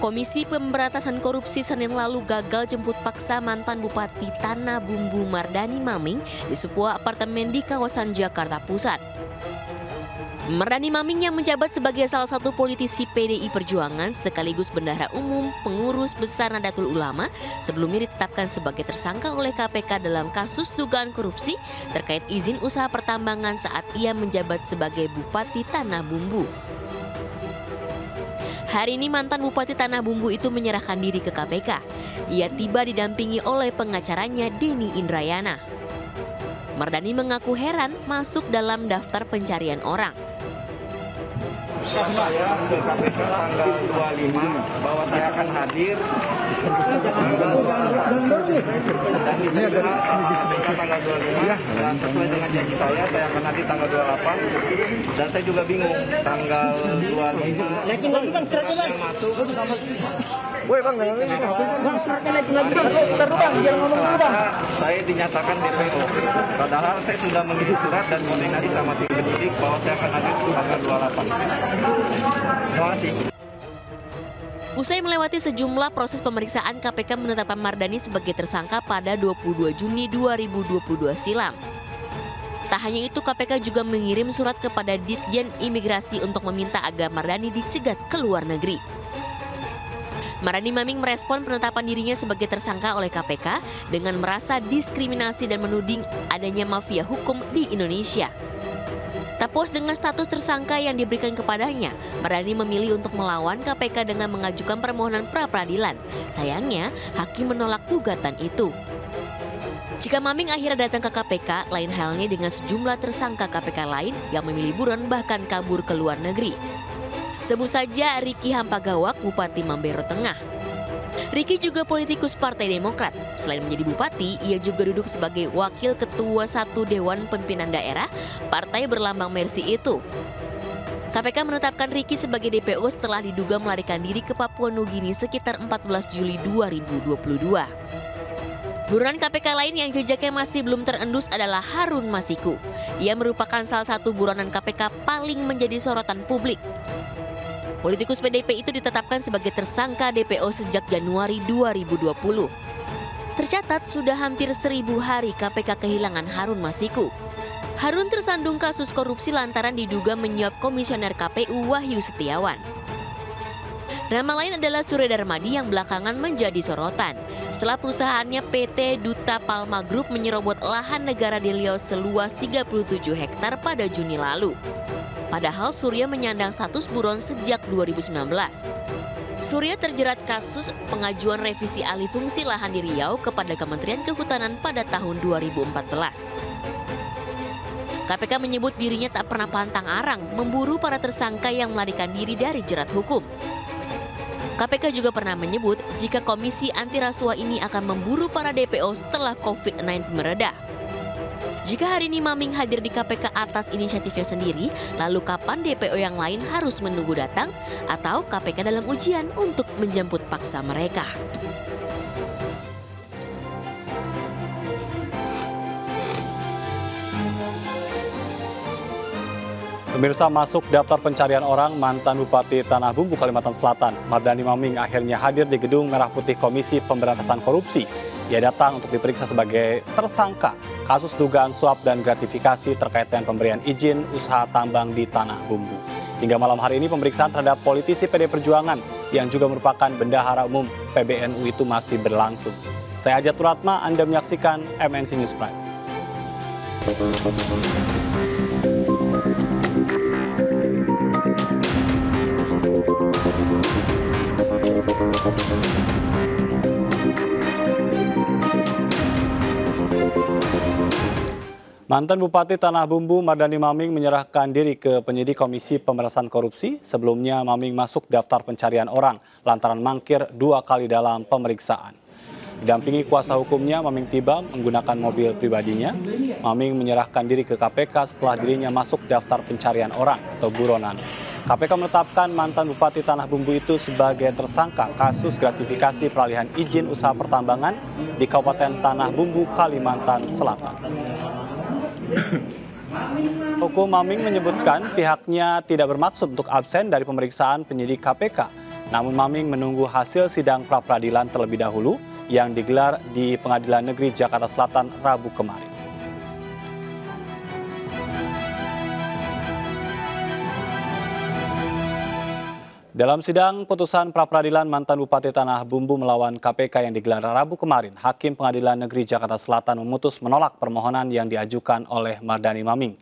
Komisi Pemberantasan Korupsi Senin lalu gagal jemput paksa mantan Bupati Tanah Bumbu Mardani Maming di sebuah apartemen di kawasan Jakarta Pusat. Mardani Maming yang menjabat sebagai salah satu politisi PDI Perjuangan sekaligus bendahara umum pengurus besar Nahdlatul Ulama sebelumnya ditetapkan sebagai tersangka oleh KPK dalam kasus dugaan korupsi terkait izin usaha pertambangan saat ia menjabat sebagai Bupati Tanah Bumbu. Hari ini mantan Bupati Tanah Bumbu itu menyerahkan diri ke KPK. Ia tiba didampingi oleh pengacaranya Denny Indrayana. Mardani mengaku heran masuk dalam daftar pencarian orang. Saya ke KPK tanggal 25 bahwa saya akan hadir tanggal 28 dan diminta KPK tanggal 25 dan sesuai dengan janji saya akan hadir tanggal 28 dan saya juga bingung tanggal 25 yang masuk. Woi bang, saya dinyatakan DPO. Padahal saya sudah mengirim surat dan koordinasi sama tim penyidik bahwa saya akan hadir tanggal 28. Terima kasih. Usai melewati sejumlah proses pemeriksaan, KPK menetapkan Mardani sebagai tersangka pada 22 Juni 2022 silam. Tak hanya itu, KPK juga mengirim surat kepada Ditjen Imigrasi untuk meminta agar Mardani dicegat ke luar negeri. Mardani Maming merespon penetapan dirinya sebagai tersangka oleh KPK dengan merasa diskriminasi dan menuding adanya mafia hukum di Indonesia. Tak puas dengan status tersangka yang diberikan kepadanya, Mardani memilih untuk melawan KPK dengan mengajukan permohonan pra-peradilan. Sayangnya, hakim menolak gugatan itu. Jika Maming akhirnya datang ke KPK, lain halnya dengan sejumlah tersangka KPK lain yang memilih buron bahkan kabur ke luar negeri. Sebut saja Riki Hampagawak, Bupati Mambero Tengah. Riki juga politikus Partai Demokrat. Selain menjadi bupati, ia juga duduk sebagai wakil ketua 1 Dewan Pimpinan Daerah partai berlambang Mercy itu. KPK menetapkan Riki sebagai DPO setelah diduga melarikan diri ke Papua Nugini sekitar 14 Juli 2022. Buronan KPK lain yang jejaknya masih belum terendus adalah Harun Masiku. Ia merupakan salah satu buronan KPK paling menjadi sorotan publik. Politikus PDIP itu ditetapkan sebagai tersangka DPO sejak Januari 2020. Tercatat sudah hampir 1000 hari KPK kehilangan Harun Masiku. Harun tersandung kasus korupsi lantaran diduga menyuap komisioner KPU Wahyu Setiawan. Nama lain adalah Surya Darmadi yang belakangan menjadi sorotan setelah perusahaannya PT Duta Palma Group menyerobot lahan negara di Riau seluas 37 hektar pada Juni lalu. Padahal Surya menyandang status buron sejak 2019. Surya terjerat kasus pengajuan revisi alih fungsi lahan di Riau kepada Kementerian Kehutanan pada tahun 2014. KPK menyebut dirinya tak pernah pantang arang memburu para tersangka yang melarikan diri dari jerat hukum. KPK juga pernah menyebut jika Komisi Anti Rasuah ini akan memburu para DPO setelah COVID-19 mereda. Jika hari ini Maming hadir di KPK atas inisiatifnya sendiri, lalu kapan DPO yang lain harus menunggu datang atau KPK dalam ujian untuk menjemput paksa mereka? Pemirsa, masuk daftar pencarian orang mantan Bupati Tanah Bumbu, Kalimantan Selatan, Mardani Maming akhirnya hadir di Gedung Merah Putih Komisi Pemberantasan Korupsi. Ia datang untuk diperiksa sebagai tersangka kasus dugaan suap dan gratifikasi terkait dengan pemberian izin usaha tambang di Tanah Bumbu. Hingga malam hari ini pemeriksaan terhadap politisi PD Perjuangan yang juga merupakan bendahara umum PBNU itu masih berlangsung. Saya Ajat Turatma, Anda menyaksikan MNC News Prime. Mantan Bupati Tanah Bumbu Mardani Maming menyerahkan diri ke penyidik Komisi Pemberantasan Korupsi. Sebelumnya Maming masuk daftar pencarian orang lantaran mangkir 2 kali dalam pemeriksaan. Didampingi kuasa hukumnya, Maming tiba menggunakan mobil pribadinya. Maming menyerahkan diri ke KPK setelah dirinya masuk daftar pencarian orang atau buronan. KPK menetapkan mantan Bupati Tanah Bumbu itu sebagai tersangka kasus gratifikasi peralihan izin usaha pertambangan di Kabupaten Tanah Bumbu, Kalimantan Selatan. Hukum Maming menyebutkan pihaknya tidak bermaksud untuk absen dari pemeriksaan penyidik KPK. Namun Maming menunggu hasil sidang pra-peradilan terlebih dahulu yang digelar di Pengadilan Negeri Jakarta Selatan Rabu kemarin. Dalam sidang putusan pra-peradilan mantan Bupati Tanah Bumbu melawan KPK yang digelar Rabu kemarin, Hakim Pengadilan Negeri Jakarta Selatan memutus menolak permohonan yang diajukan oleh Mardani Maming.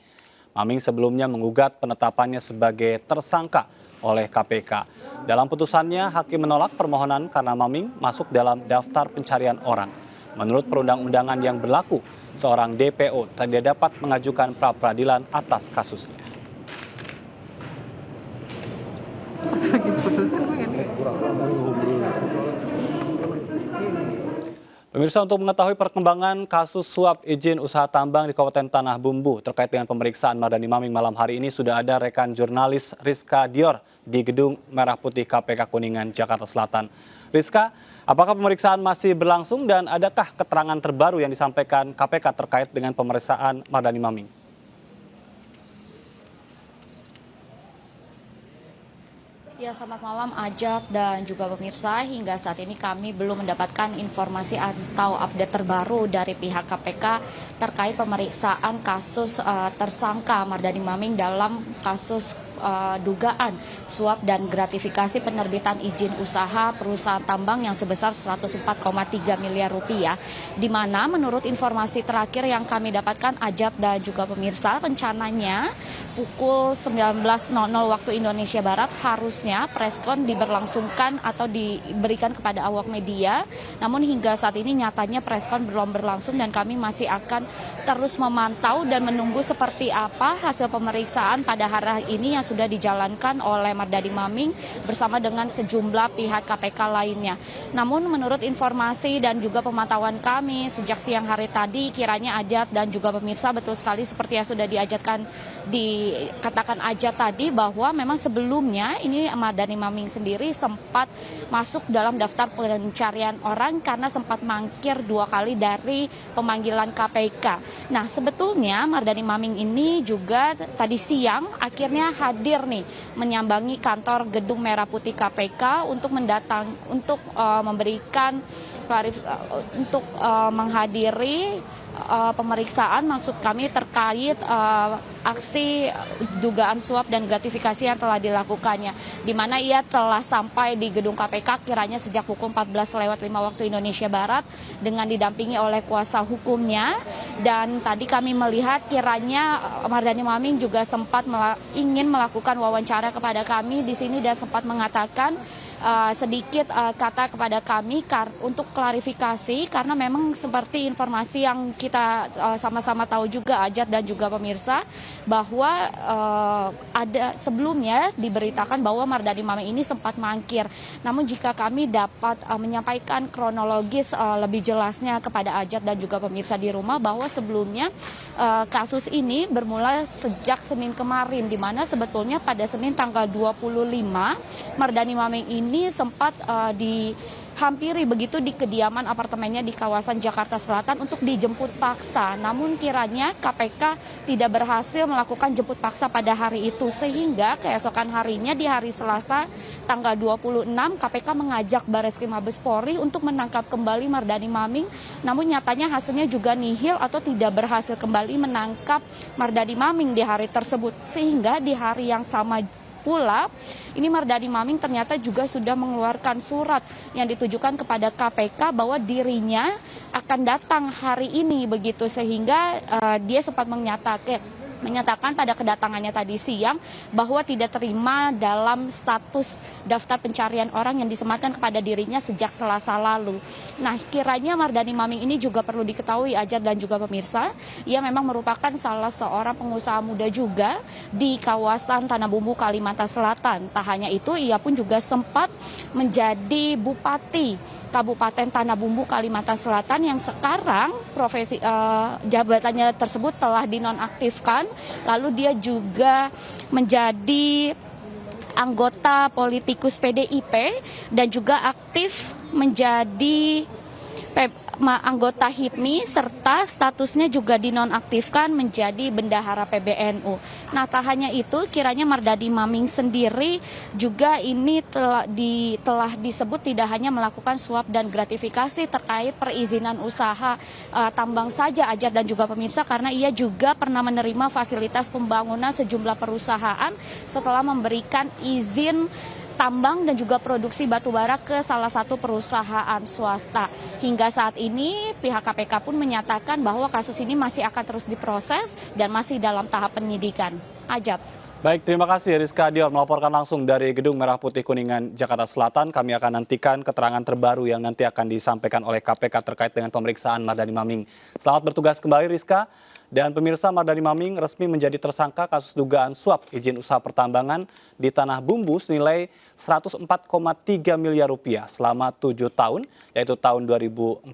Maming sebelumnya menggugat penetapannya sebagai tersangka oleh KPK. Dalam putusannya, Hakim menolak permohonan karena Maming masuk dalam daftar pencarian orang. Menurut perundang-undangan yang berlaku, seorang DPO tidak dapat mengajukan pra-peradilan atas kasusnya. Pemirsa, untuk mengetahui perkembangan kasus suap izin usaha tambang di Kabupaten Tanah Bumbu terkait dengan pemeriksaan Mardani Maming malam hari ini sudah ada rekan jurnalis Rizka Dior di Gedung Merah Putih KPK Kuningan, Jakarta Selatan. Rizka, apakah pemeriksaan masih berlangsung dan adakah keterangan terbaru yang disampaikan KPK terkait dengan pemeriksaan Mardani Maming? Ya, selamat malam Ajat dan juga pemirsa. Hingga saat ini kami belum mendapatkan informasi atau update terbaru dari pihak KPK terkait pemeriksaan kasus tersangka Mardani Maming dalam kasus dugaan suap dan gratifikasi penerbitan izin usaha perusahaan tambang yang sebesar 104,3 miliar rupiah. Di mana menurut informasi terakhir yang kami dapatkan Ajat dan juga pemirsa, rencananya pukul 19.00 waktu Indonesia Barat harusnya preskon diberlangsungkan atau diberikan kepada awak media. Namun hingga saat ini nyatanya preskon belum berlangsung dan kami masih akan terus memantau dan menunggu seperti apa hasil pemeriksaan pada hari ini yang sudah dijalankan oleh Mardani Maming bersama dengan sejumlah pihak KPK lainnya. Namun menurut informasi dan juga pemantauan kami sejak siang hari tadi, kiranya Ajat dan juga pemirsa betul sekali seperti yang sudah dikatakan Ajat tadi, bahwa memang sebelumnya ini Mardani Maming sendiri sempat masuk dalam daftar pencarian orang karena sempat mangkir 2 kali dari pemanggilan KPK. Nah, sebetulnya Mardani Maming ini juga tadi siang akhirnya hadir nih menyambangi kantor Gedung Merah Putih KPK untuk memberikan untuk menghadiri pemeriksaan, maksud kami terkait aksi dugaan suap dan gratifikasi yang telah dilakukannya, di mana ia telah sampai di gedung KPK kiranya sejak pukul 14:05 waktu Indonesia Barat dengan didampingi oleh kuasa hukumnya. Dan tadi kami melihat kiranya Mardani Maming juga sempat ingin melakukan wawancara kepada kami di sini dan sempat mengatakan sedikit kata kepada kami untuk klarifikasi, karena memang seperti informasi yang kita sama-sama tahu juga Ajat dan juga pemirsa, bahwa ada sebelumnya diberitakan bahwa Mardani Maming ini sempat mangkir. Namun jika kami dapat menyampaikan kronologis lebih jelasnya kepada Ajat dan juga pemirsa di rumah, bahwa sebelumnya kasus ini bermula sejak Senin kemarin, di mana sebetulnya pada Senin tanggal 25 Mardani Maming ini sempat dihampiri begitu di kediaman apartemennya di kawasan Jakarta Selatan untuk dijemput paksa. Namun kiranya KPK tidak berhasil melakukan jemput paksa pada hari itu, sehingga keesokan harinya di hari Selasa tanggal 26 KPK mengajak Barreskrim Mabes Polri untuk menangkap kembali Mardani Maming. Namun nyatanya hasilnya juga nihil atau tidak berhasil kembali menangkap Mardani Maming di hari tersebut, sehingga di hari yang sama pula ini Mardani Maming ternyata juga sudah mengeluarkan surat yang ditujukan kepada KPK bahwa dirinya akan datang hari ini begitu, sehingga dia sempat menyatakan pada kedatangannya tadi siang bahwa tidak terima dalam status daftar pencarian orang yang disematkan kepada dirinya sejak Selasa lalu. Nah, kiranya Mardani Maming ini juga perlu diketahui Ajat dan juga pemirsa, ia memang merupakan salah seorang pengusaha muda juga di kawasan Tanah Bumbu, Kalimantan Selatan. Tak hanya itu, ia pun juga sempat menjadi bupati Kabupaten Tanah Bumbu, Kalimantan Selatan, yang sekarang jabatannya tersebut telah dinonaktifkan. Lalu dia juga menjadi anggota politikus PDIP dan juga aktif menjadi anggota HIPMI serta statusnya juga dinonaktifkan menjadi bendahara PBNU. Nah, tak hanya itu, kiranya Mardani Maming sendiri juga ini telah disebut tidak hanya melakukan suap dan gratifikasi terkait perizinan usaha tambang saja, Ajat dan juga pemirsa, karena ia juga pernah menerima fasilitas pembangunan sejumlah perusahaan setelah memberikan izin tambang dan juga produksi batu bara ke salah satu perusahaan swasta. Hingga saat ini pihak KPK pun menyatakan bahwa kasus ini masih akan terus diproses dan masih dalam tahap penyidikan. Ajat. Baik, terima kasih Rizka Dior melaporkan langsung dari Gedung Merah Putih Kuningan, Jakarta Selatan. Kami akan nantikan keterangan terbaru yang nanti akan disampaikan oleh KPK terkait dengan pemeriksaan Mardani Maming. Selamat bertugas kembali Rizka. Dan pemirsa, Mardani Maming resmi menjadi tersangka kasus dugaan suap izin usaha pertambangan di Tanah Bumbu senilai 104,3 miliar rupiah selama 7 tahun, yaitu tahun 2014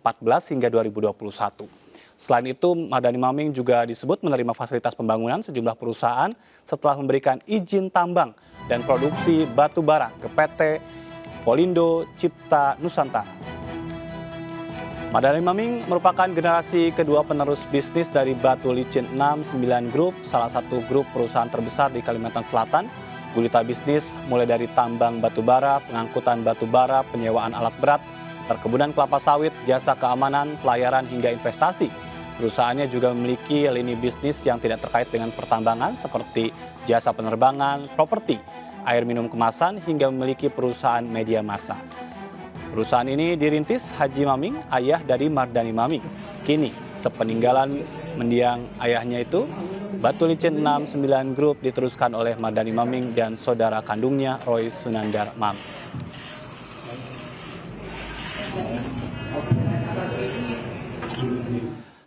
hingga 2021. Selain itu, Mardani Maming juga disebut menerima fasilitas pembangunan sejumlah perusahaan setelah memberikan izin tambang dan produksi batu bara ke PT Polindo Cipta Nusantara. Mardani Maming merupakan generasi kedua penerus bisnis dari Batu Licin 69 Group, salah satu grup perusahaan terbesar di Kalimantan Selatan. Gurita bisnis mulai dari tambang batu bara, pengangkutan batu bara, penyewaan alat berat, perkebunan kelapa sawit, jasa keamanan, pelayaran hingga investasi. Perusahaannya juga memiliki lini bisnis yang tidak terkait dengan pertambangan seperti jasa penerbangan, properti, air minum kemasan hingga memiliki perusahaan media massa. Perusahaan ini dirintis Haji Maming, ayah dari Mardani Maming. Kini, sepeninggalan mendiang ayahnya itu, Batu Licin 69 Group diteruskan oleh Mardani Maming dan saudara kandungnya Roy Sunandar Maming.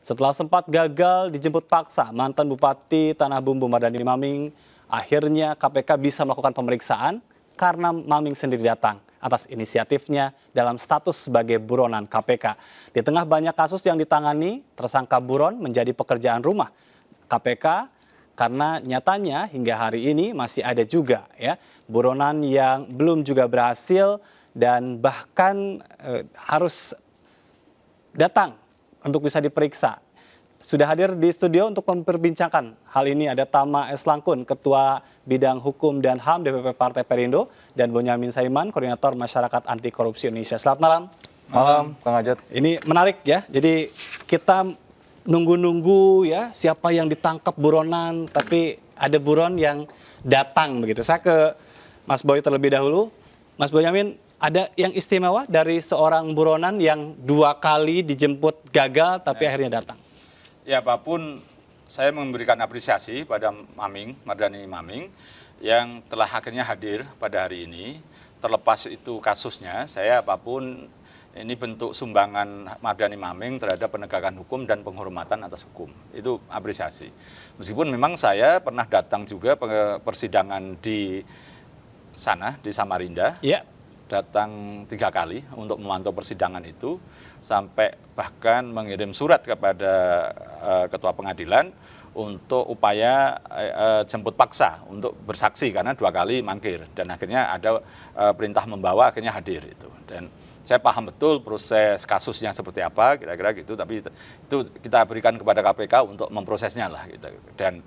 Setelah sempat gagal dijemput paksa, mantan Bupati Tanah Bumbu Mardani Maming, akhirnya KPK bisa melakukan pemeriksaan karena Maming sendiri datang atas inisiatifnya dalam status sebagai buronan KPK. Di tengah banyak kasus yang ditangani, tersangka buron menjadi pekerjaan rumah KPK karena nyatanya hingga hari ini masih ada juga ya buronan yang belum juga berhasil dan bahkan harus datang untuk bisa diperiksa. Sudah hadir di studio untuk memperbincangkan hal ini ada Tama S. Langkun, Ketua Bidang Hukum dan HAM DPP Partai Perindo, dan Bonyamin Saiman, Koordinator Masyarakat Anti Korupsi Indonesia. Selamat malam. Malam, Kang Ajat. Ini menarik ya, jadi kita nunggu-nunggu ya siapa yang ditangkap buronan, tapi ada buron yang datang begitu. Saya ke Mas Boy terlebih dahulu. Mas Bonyamin, ada yang istimewa dari seorang buronan yang 2 kali dijemput gagal tapi akhirnya datang? Ya, apapun saya memberikan apresiasi pada Maming, Mardani Maming yang telah akhirnya hadir pada hari ini. Terlepas itu kasusnya, saya apapun ini bentuk sumbangan Mardani Maming terhadap penegakan hukum dan penghormatan atas hukum. Itu apresiasi. Meskipun memang saya pernah datang juga persidangan di sana, di Samarinda. Iya. Datang 3 kali untuk memantau persidangan itu, sampai bahkan mengirim surat kepada ketua pengadilan untuk upaya jemput paksa untuk bersaksi karena 2 kali mangkir dan akhirnya ada perintah membawa, akhirnya hadir itu. Dan saya paham betul proses kasusnya seperti apa kira-kira gitu, tapi itu kita berikan kepada KPK untuk memprosesnya lah gitu. Dan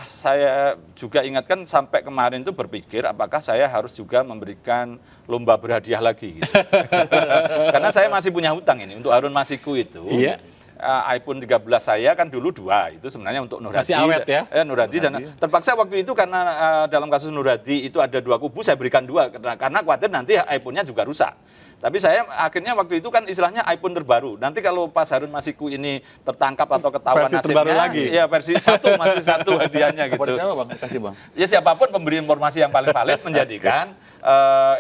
saya juga ingatkan sampai kemarin itu berpikir apakah saya harus juga memberikan lomba berhadiah lagi gitu. Karena saya masih punya hutang ini untuk Harun Masiku itu. Iya. iPhone 13 saya kan dulu 2, itu sebenarnya untuk Nur Hadi. Masih awet ya? Nur Hadi, dan terpaksa waktu itu karena dalam kasus Nur Hadi itu ada 2 kubu, saya berikan 2 karena khawatir nanti iPhone-nya juga rusak. Tapi saya akhirnya waktu itu kan istilahnya iPhone terbaru. Nanti kalau pas Harun Masiku ini tertangkap atau ketahuan versi terbaru lagi. Ya versi 1 masih 1 hadiahnya gitu. Kepada siapa Bang? Kasih Bang. Ya siapapun pemberi informasi yang paling valid menjadikan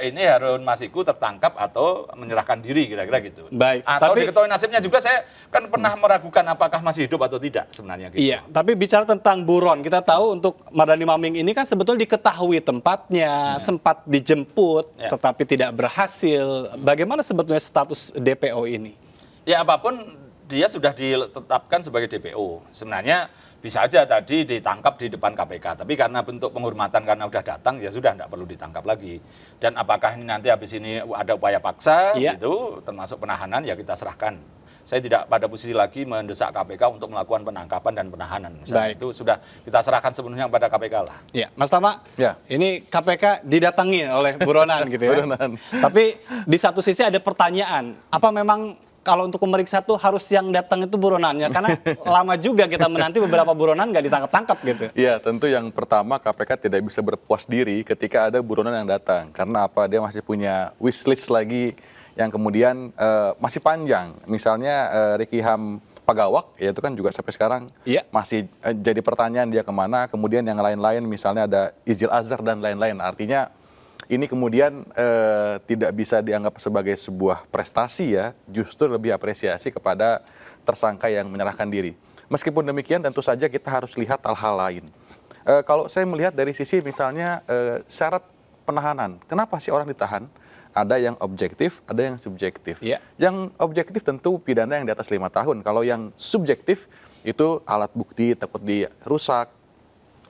ini Harun Masiku tertangkap atau menyerahkan diri kira-kira gitu. Baik. Atau Tapi diketahui nasibnya juga saya kan pernah meragukan apakah masih hidup atau tidak sebenarnya gitu. iya, tapi bicara tentang buron, kita tahu untuk Mardani Maming ini kan sebetulnya diketahui tempatnya, sempat dijemput, tetapi tidak berhasil. Bagaimana sebetulnya status DPO ini? Ya apapun dia sudah ditetapkan sebagai DPO. Sebenarnya bisa aja tadi ditangkap di depan KPK, tapi karena bentuk penghormatan karena udah datang ya sudah tidak perlu ditangkap lagi. Dan apakah ini nanti habis ini ada upaya paksa gitu, termasuk penahanan ya kita serahkan. Saya tidak pada posisi lagi mendesak KPK untuk melakukan penangkapan dan penahanan. Misalnya itu sudah kita serahkan sepenuhnya kepada KPK lah. Ya, Mas Tama, ini KPK didatangi oleh buronan gitu ya. Tapi di satu sisi ada pertanyaan, apa memang kalau untuk pemeriksa tuh harus yang datang itu buronannya? Karena lama juga kita menanti beberapa buronan nggak ditangkap-tangkap gitu. Iya, tentu yang pertama KPK tidak bisa berpuas diri ketika ada buronan yang datang. Karena apa? Dia masih punya wishlist lagi yang kemudian masih panjang. Misalnya Ricky Ham Pagawak, ya itu kan juga sampai sekarang masih jadi pertanyaan dia kemana. Kemudian yang lain-lain misalnya ada Izil Azhar dan lain-lain. Artinya ini kemudian tidak bisa dianggap sebagai sebuah prestasi ya, justru lebih apresiasi kepada tersangka yang menyerahkan diri. Meskipun demikian tentu saja kita harus lihat hal-hal lain. Kalau saya melihat dari sisi misalnya syarat penahanan, kenapa sih orang ditahan? Ada yang objektif, ada yang subjektif. Yang objektif tentu pidana yang di atas 5 tahun. Kalau yang subjektif itu alat bukti takut dirusak,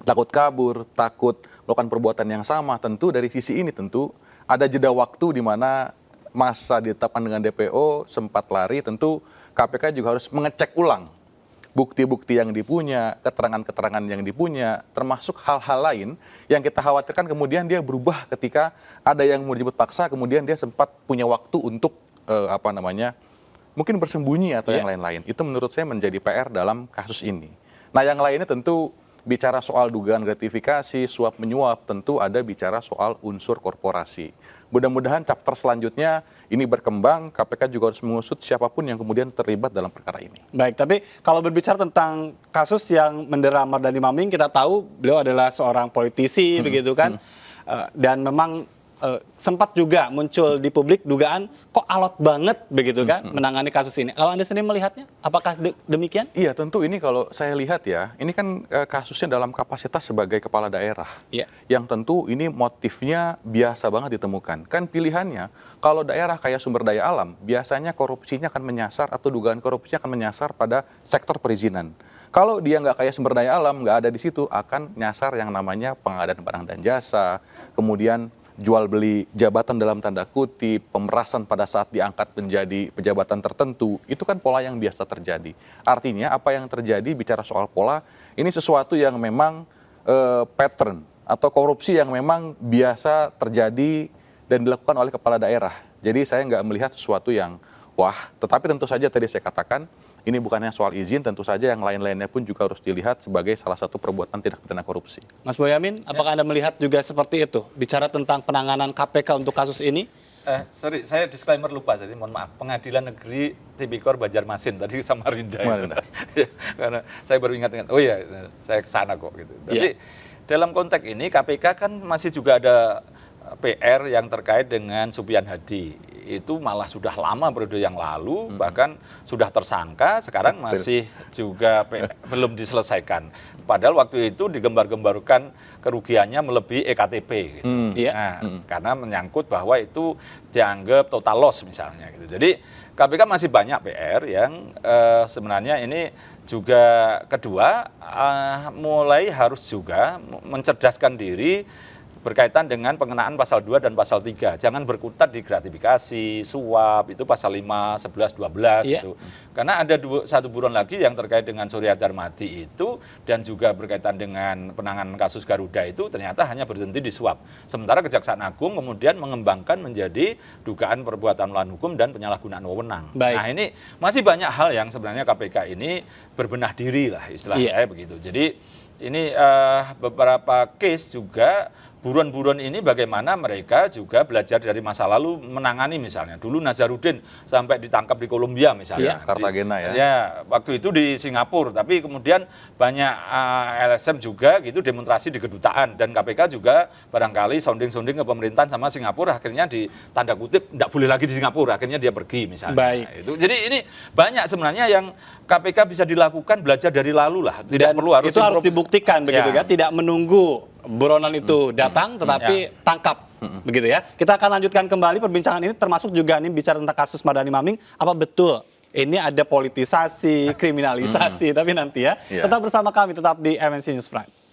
takut kabur, takut melakukan perbuatan yang sama. Tentu dari sisi ini tentu ada jeda waktu di mana masa ditetapkan dengan DPO sempat lari. Tentu KPK juga harus mengecek ulang bukti-bukti yang dipunya, keterangan-keterangan yang dipunya, termasuk hal-hal lain yang kita khawatirkan kemudian dia berubah ketika ada yang mau dijemput paksa, kemudian dia sempat punya waktu untuk mungkin bersembunyi atau yang lain-lain. Itu menurut saya menjadi PR dalam kasus ini. Nah, yang lainnya tentu bicara soal dugaan gratifikasi, suap menyuap, tentu ada bicara soal unsur korporasi. Mudah-mudahan chapter selanjutnya ini berkembang, KPK juga harus mengusut siapapun yang kemudian terlibat dalam perkara ini. Baik, tapi kalau berbicara tentang kasus yang mendera Mardhani Maming, kita tahu beliau adalah seorang politisi, begitu kan, dan memang sempat juga muncul di publik dugaan kok alot banget begitu kan menangani kasus ini. Kalau Anda sendiri melihatnya, apakah demikian? Iya, tentu ini kalau saya lihat ya, ini kan kasusnya dalam kapasitas sebagai kepala daerah. Yang tentu ini motifnya biasa banget ditemukan. Kan pilihannya, kalau daerah kayak sumber daya alam, biasanya korupsinya akan menyasar atau dugaan korupsinya akan menyasar pada sektor perizinan. Kalau dia nggak kayak sumber daya alam, nggak ada di situ, akan nyasar yang namanya pengadaan barang dan jasa, kemudian jual beli jabatan dalam tanda kutip, pemerasan pada saat diangkat menjadi pejabatan tertentu, itu kan pola yang biasa terjadi. Artinya apa yang terjadi bicara soal pola, ini sesuatu yang memang pattern atau korupsi yang memang biasa terjadi dan dilakukan oleh kepala daerah. Jadi saya nggak melihat sesuatu yang wah, tetapi tentu saja tadi saya katakan, ini bukannya soal izin, tentu saja yang lain-lainnya pun juga harus dilihat sebagai salah satu perbuatan tindak pidana korupsi. Mas Boyamin, apakah Anda melihat juga seperti itu? Bicara tentang penanganan KPK untuk kasus ini? Sorry, saya disclaimer lupa, jadi mohon maaf. Pengadilan Negeri Tipikor Banjarmasin tadi Samarinda. Karena saya baru ingat-ingat, oh iya, saya kesana kok gitu. Jadi dalam konteks ini KPK kan masih juga ada PR yang terkait dengan Supian Hadi. Itu malah sudah lama periode yang lalu, bahkan sudah tersangka, sekarang masih juga belum diselesaikan. Padahal waktu itu digembar-gembarkan kerugiannya melebihi EKTP. Gitu. Nah, karena menyangkut bahwa itu dianggap total loss misalnya. Gitu. Jadi KPK masih banyak PR yang sebenarnya ini juga kedua, mulai harus juga mencerdaskan diri berkaitan dengan pengenaan pasal 2 dan pasal 3. Jangan berkutat di gratifikasi, suap, itu pasal 5, 11, 12 itu. Karena ada satu buron lagi yang terkait dengan Surya Darmadi itu dan juga berkaitan dengan penanganan kasus Garuda itu ternyata hanya berhenti di suap. Sementara Kejaksaan Agung kemudian mengembangkan menjadi dugaan perbuatan melawan hukum dan penyalahgunaan wewenang. Nah, ini masih banyak hal yang sebenarnya KPK ini berbenah diri lah istilah saya begitu. Jadi ini beberapa case juga buron-buron ini bagaimana mereka juga belajar dari masa lalu menangani misalnya. Dulu Nazarudin sampai ditangkap di Kolombia misalnya. Cartagena ya. Ya, waktu itu di Singapura. Tapi kemudian banyak LSM juga gitu demonstrasi di kedutaan. Dan KPK juga barangkali sounding-sounding ke pemerintahan sama Singapura. Akhirnya di tanda kutip tidak boleh lagi di Singapura. Akhirnya dia pergi misalnya. Nah, itu. Jadi ini banyak sebenarnya yang KPK bisa dilakukan belajar dari lalu lah. Tidak perlu harus itu harus dibuktikan begitu kan. Tidak menunggu buronan itu datang tetapi tangkap begitu ya. Kita akan lanjutkan kembali perbincangan ini termasuk juga nih bicara tentang kasus Mardhani Maming. Apa betul ini ada politisasi, kriminalisasi, tapi nanti ya. Iya. Tetap bersama kami, tetap di MNC News Prime.